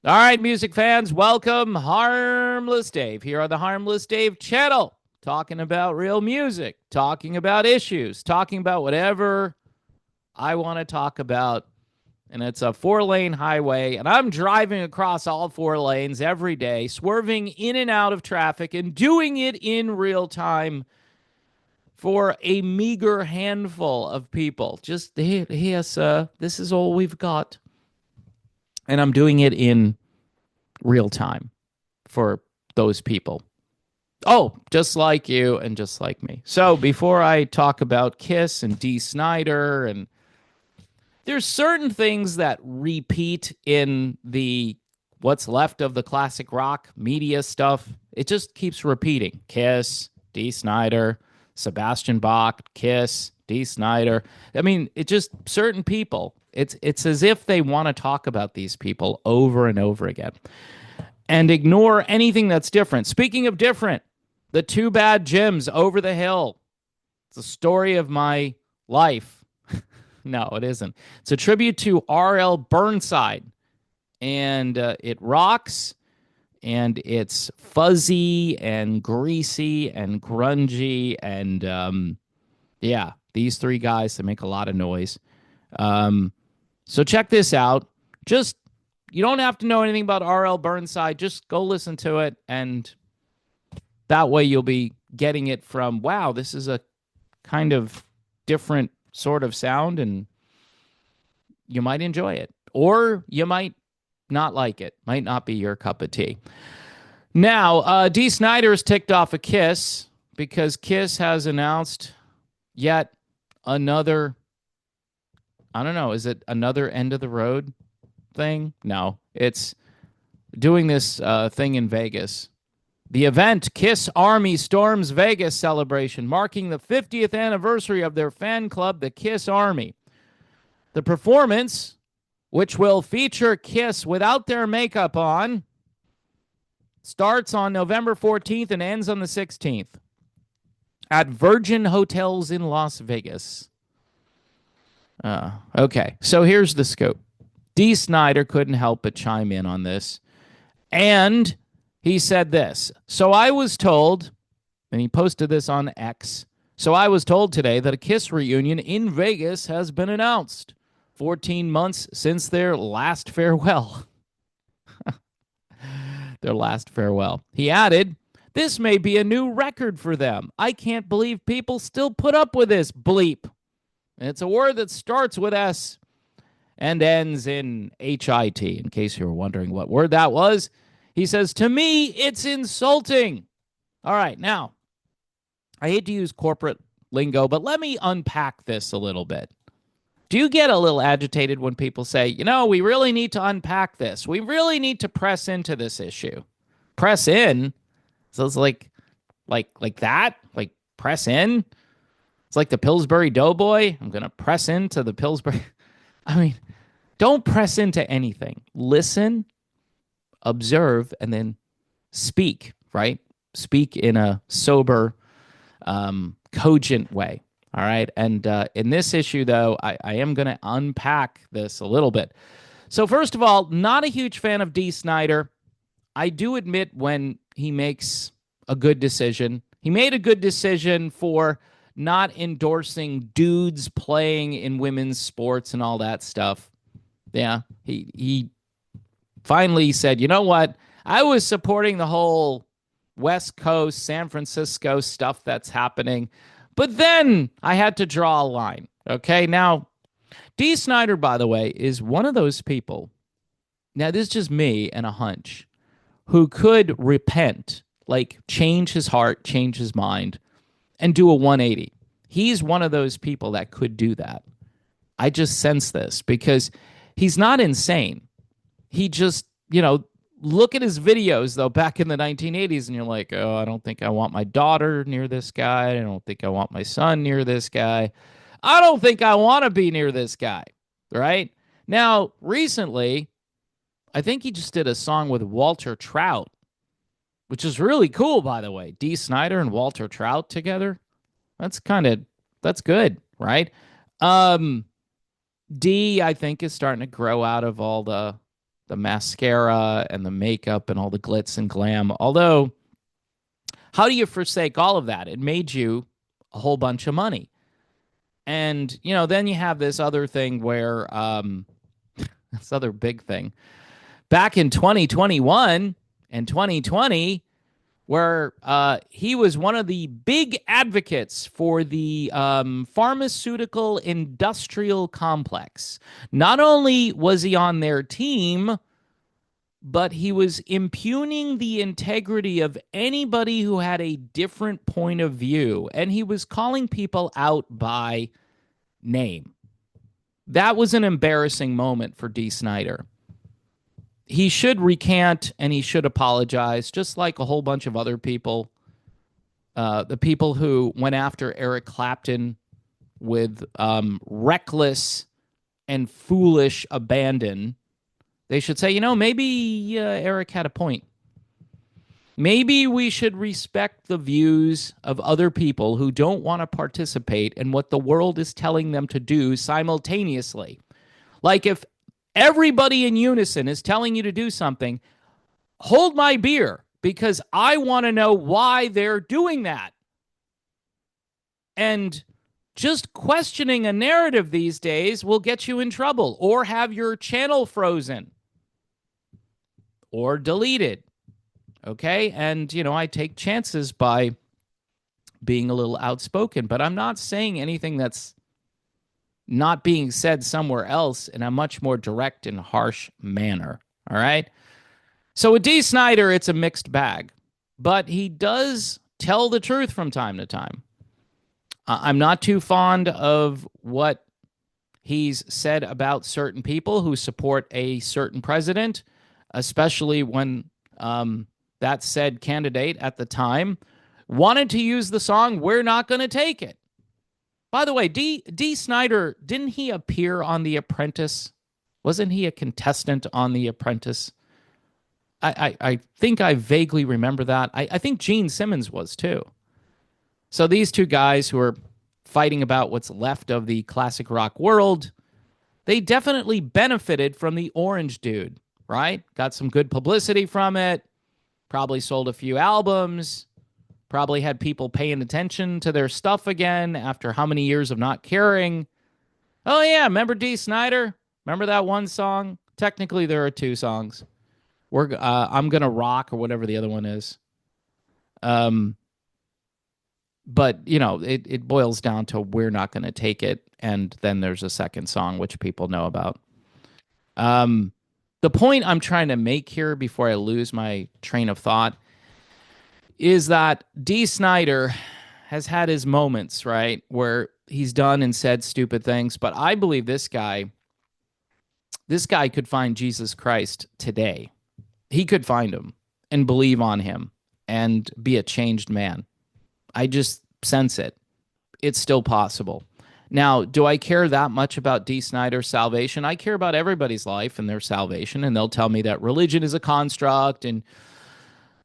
All right, music fans, welcome. Harmless Dave here on the Harmless Dave channel, talking about real music, talking about issues, talking about whatever I want to talk about. And it's a 4-lane highway, and I'm driving across all 4 lanes every day, swerving in and out of traffic and doing it in real time for a meager handful of people. Just here, sir, this is all we've got. And I'm doing it in real time for those people. Oh, just like you and just like me. So before I talk about Kiss and Dee Snider, and there's certain things that repeat in the what's left of the classic rock media stuff. It just keeps repeating. Kiss, Dee Snider, Sebastian Bach, Kiss, Dee Snider. I mean, it just certain people. It's as if they want to talk about these people over and over again and ignore anything that's different. Speaking of different, the Two Bad Jims over the hill. It's a story of my life. No, it isn't. It's a tribute to R.L. Burnside, and it rocks, and it's fuzzy and greasy and grungy, and yeah, these three guys that make a lot of noise. So check this out. Just you don't have to know anything about R.L. Burnside. Just go listen to it, and that way you'll be getting it from, wow, this is a kind of different sort of sound, and you might enjoy it. Or you might not like it. Might not be your cup of tea. Now, Dee Snider's ticked off a Kiss because Kiss has announced yet another, I don't know, is it another end of the road thing? No, it's doing this thing in Vegas. The event, Kiss Army Storms Vegas celebration, marking the 50th anniversary of their fan club, the Kiss Army. The performance, which will feature Kiss without their makeup on, starts on November 14th and ends on the 16th at Virgin Hotels in Las Vegas. Okay, so here's the scope. Dee Snider couldn't help but chime in on this. And he said this. So I was told, and he posted this on X. So I was told today that a Kiss reunion in Vegas has been announced. 14 months since their last farewell. Their last farewell. He added, this may be a new record for them. I can't believe people still put up with this bleep. And it's a word that starts with S and ends in HIT, in case you were wondering what word that was. He says, to me, it's insulting. All right, now, I hate to use corporate lingo, but let me unpack this a little bit. Do you get a little agitated when people say, you know, we really need to unpack this? We really need to press into this issue. Press in? So it's like that? Like press in? It's like the Pillsbury Doughboy. I'm going to press into the Pillsbury. I mean, don't press into anything. Listen, observe, and then speak, right? Speak in a sober, cogent way. All right. And in this issue, though, I am going to unpack this a little bit. So, first of all, not a huge fan of Dee Snider. I do admit when he makes a good decision. He made a good decision for not endorsing dudes playing in women's sports and all that stuff. Yeah. He finally said, you know what? I was supporting the whole West Coast, San Francisco stuff that's happening. But then I had to draw a line. Okay. Now, Dee Snider, by the way, is one of those people. Now, this is just me and a hunch who could repent, like change his heart, change his mind, and do a 180. He's one of those people that could do that. I just sense this because he's not insane. He just, look at his videos, though, back in the 1980s, and you're like, oh, I don't think I want my daughter near this guy. I don't think I want my son near this guy. I don't think I want to be near this guy, right? Now, recently, I think he just did a song with Walter Trout, which is really cool, by the way. Dee Snider and Walter Trout together. That's good, right? D, I think, is starting to grow out of all the the mascara and the makeup and all the glitz and glam. Although, how do you forsake all of that? It made you a whole bunch of money. And, then you have this other thing where, this other big thing. Back in 2021 and 2020, where he was one of the big advocates for the pharmaceutical industrial complex. Not only was he on their team, but he was impugning the integrity of anybody who had a different point of view, and he was calling people out by name. That was an embarrassing moment for Dee Snider. He should recant and he should apologize, just like a whole bunch of other people. The people who went after Eric Clapton with reckless and foolish abandon, they should say, maybe Eric had a point. Maybe we should respect the views of other people who don't want to participate in what the world is telling them to do simultaneously. Like if everybody in unison is telling you to do something, hold my beer because I want to know why they're doing that. And just questioning a narrative these days will get you in trouble or have your channel frozen or deleted. Okay? And, I take chances by being a little outspoken, but I'm not saying anything that's not being said somewhere else in a much more direct and harsh manner. All right? So with Dee Snider, it's a mixed bag, but he does tell the truth from time to time. I'm not too fond of what he's said about certain people who support a certain president, especially when that said candidate at the time wanted to use the song "We're Not Gonna Take It." By the way, Dee Snider, didn't he appear on The Apprentice? Wasn't he a contestant on The Apprentice? I think I vaguely remember that. I think Gene Simmons was too. So these two guys who are fighting about what's left of the classic rock world, they definitely benefited from the Orange Dude, right? Got some good publicity from it, probably sold a few albums, probably had people paying attention to their stuff again after how many years of not caring. Oh, yeah, remember Dee Snider? Remember that one song? Technically, there are two songs. I'm Gonna Rock or whatever the other one is. But, it boils down to We're Not Gonna Take It, and then there's a second song, which people know about. The point I'm trying to make here before I lose my train of thought is that Dee Snider has had his moments, right, where he's done and said stupid things, but I believe this guy could find Jesus Christ today. He could find him and believe on him and be a changed man. I just sense it. It's still possible. Now, do I care that much about Dee Snider's salvation? I care about everybody's life and their salvation, and they'll tell me that religion is a construct and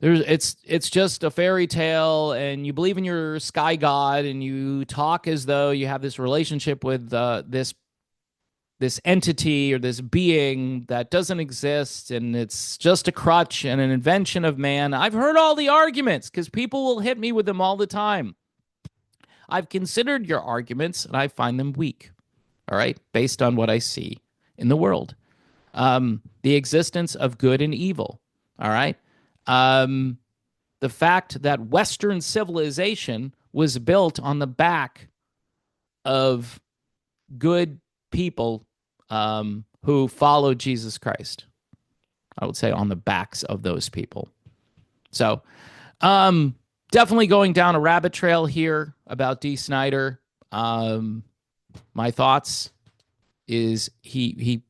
it's just a fairy tale, and you believe in your sky god, and you talk as though you have this relationship with this entity or this being that doesn't exist, and it's just a crutch and an invention of man. I've heard all the arguments because people will hit me with them all the time. I've considered your arguments, and I find them weak, all right, based on what I see in the world. The existence of good and evil, all right? The fact that Western civilization was built on the back of good people who followed Jesus Christ. I would say on the backs of those people. So definitely going down a rabbit trail here about Dee Snider. My thoughts is he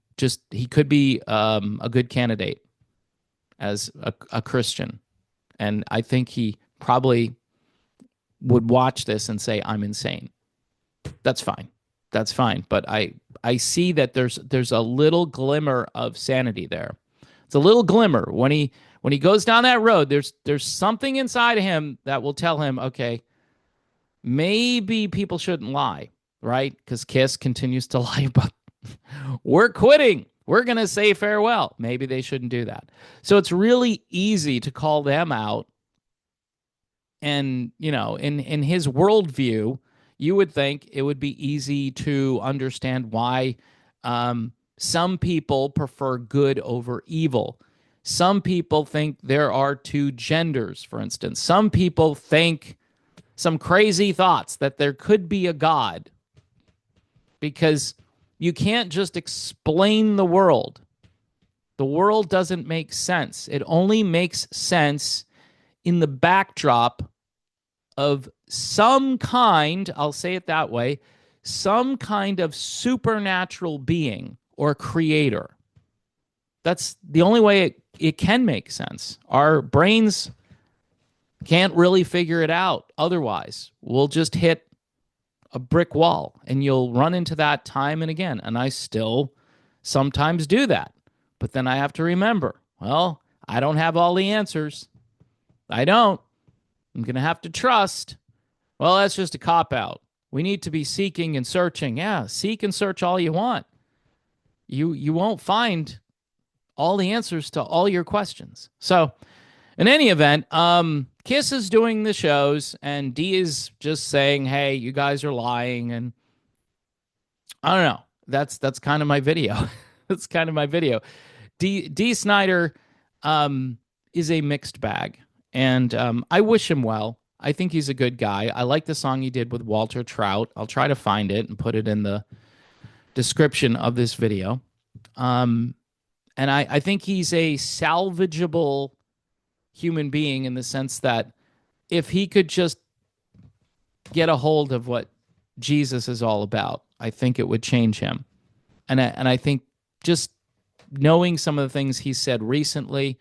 could be a good candidate as a Christian. And I think he probably would watch this and say, I'm insane. That's fine. That's fine. But I see that there's a little glimmer of sanity there. It's a little glimmer. When he goes down that road, there's something inside of him that will tell him, okay, maybe people shouldn't lie, right? Because Kiss continues to lie, but we're quitting. We're going to say farewell. Maybe they shouldn't do that. So it's really easy to call them out. And, you know, in his worldview, you would think it would be easy to understand why some people prefer good over evil. Some people think there are two genders, for instance. Some people think some crazy thoughts that there could be a God, because you can't just explain the world. The world doesn't make sense. It only makes sense in the backdrop of some kind, I'll say it that way, some kind of supernatural being or creator. That's the only way it can make sense. Our brains can't really figure it out otherwise. We'll just hit a brick wall, and you'll run into that time and again. And I still sometimes do that. But then I have to remember, well, I don't have all the answers. I don't. I'm going to have to trust. Well, that's just a cop-out. We need to be seeking and searching. Yeah, seek and search all you want. You won't find all the answers to all your questions. So, in any event, Kiss is doing the shows, and Dee is just saying, hey, you guys are lying. And I don't know. That's kind of my video. That's kind of my video. Dee Snider is a mixed bag. And I wish him well. I think he's a good guy. I like the song he did with Walter Trout. I'll try to find it and put it in the description of this video. And I think he's a salvageable human being in the sense that if he could just get a hold of what Jesus is all about, I think it would change him. And I think just knowing some of the things he said recently,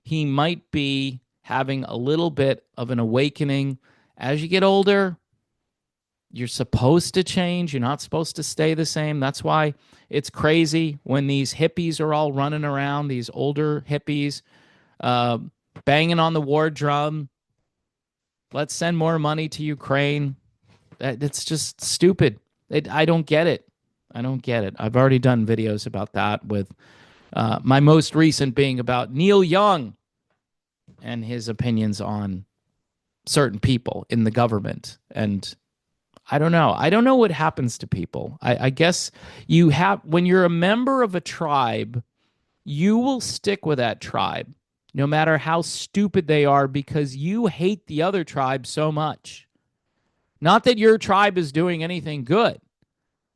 he might be having a little bit of an awakening. As you get older, you're supposed to change. You're not supposed to stay the same. That's why it's crazy when these hippies are all running around, these older hippies, banging on the war drum. Let's send more money to Ukraine. It's just stupid. I don't get it. I don't get it. I've already done videos about that, with my most recent being about Neil Young and his opinions on certain people in the government. And I don't know. I don't know what happens to people. I guess when you're a member of a tribe, you will stick with that tribe, no matter how stupid they are, because you hate the other tribe so much. Not that your tribe is doing anything good,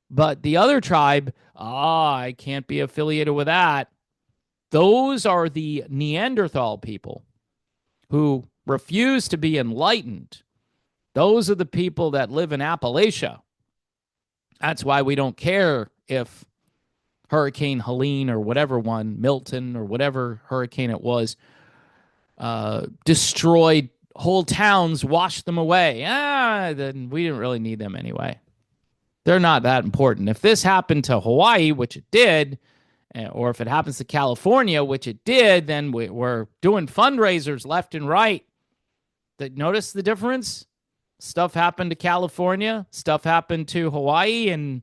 but the other tribe, I can't be affiliated with that. Those are the Neanderthal people who refuse to be enlightened. Those are the people that live in Appalachia. That's why we don't care if Hurricane Helene or whatever one, Milton or whatever hurricane it was, destroyed whole towns, washed them away. Then we didn't really need them anyway. They're not that important. If this happened to Hawaii, which it did, or if it happens to California, which it did, then we're doing fundraisers left and right. Notice the difference? Stuff happened to California, stuff happened to Hawaii, and,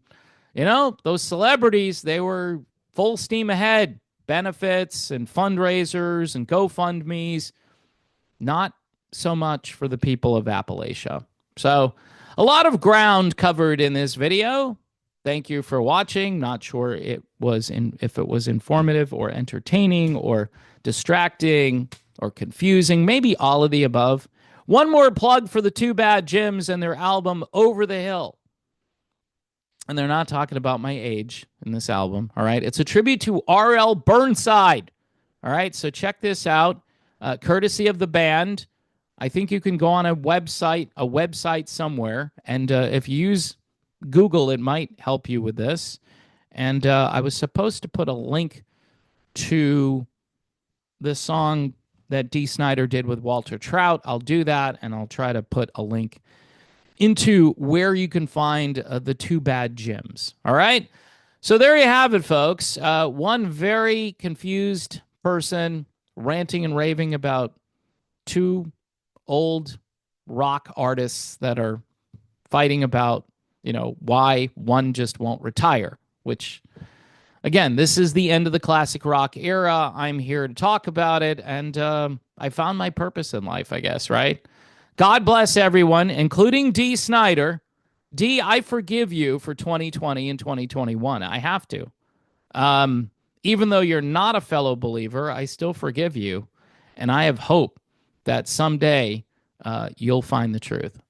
you know, those celebrities, they were full steam ahead. Benefits and fundraisers and GoFundMes. Not so much for the people of Appalachia. So, a lot of ground covered in this video. Thank you for watching. Not sure if it was informative or entertaining or distracting or confusing. Maybe all of the above. One more plug for the Two Bad Gyms and their album Over the Hill. And they're not talking about my age in this album, all right? It's a tribute to R.L. Burnside, all right? So check this out, courtesy of the band. I think you can go on a website somewhere, and if you use Google, it might help you with this. And I was supposed to put a link to the song that Dee Snider did with Walter Trout. I'll do that, and I'll try to put a link into where you can find the Two Bad Gyms. All right? So there you have it, folks. One very confused person ranting and raving about two old rock artists that are fighting about, why one just won't retire, which, again, this is the end of the classic rock era. I'm here to talk about it, and I found my purpose in life, I guess, right? God bless everyone, including Dee Snider. Dee, I forgive you for 2020 and 2021. I have to. Even though you're not a fellow believer, I still forgive you. And I have hope that someday you'll find the truth.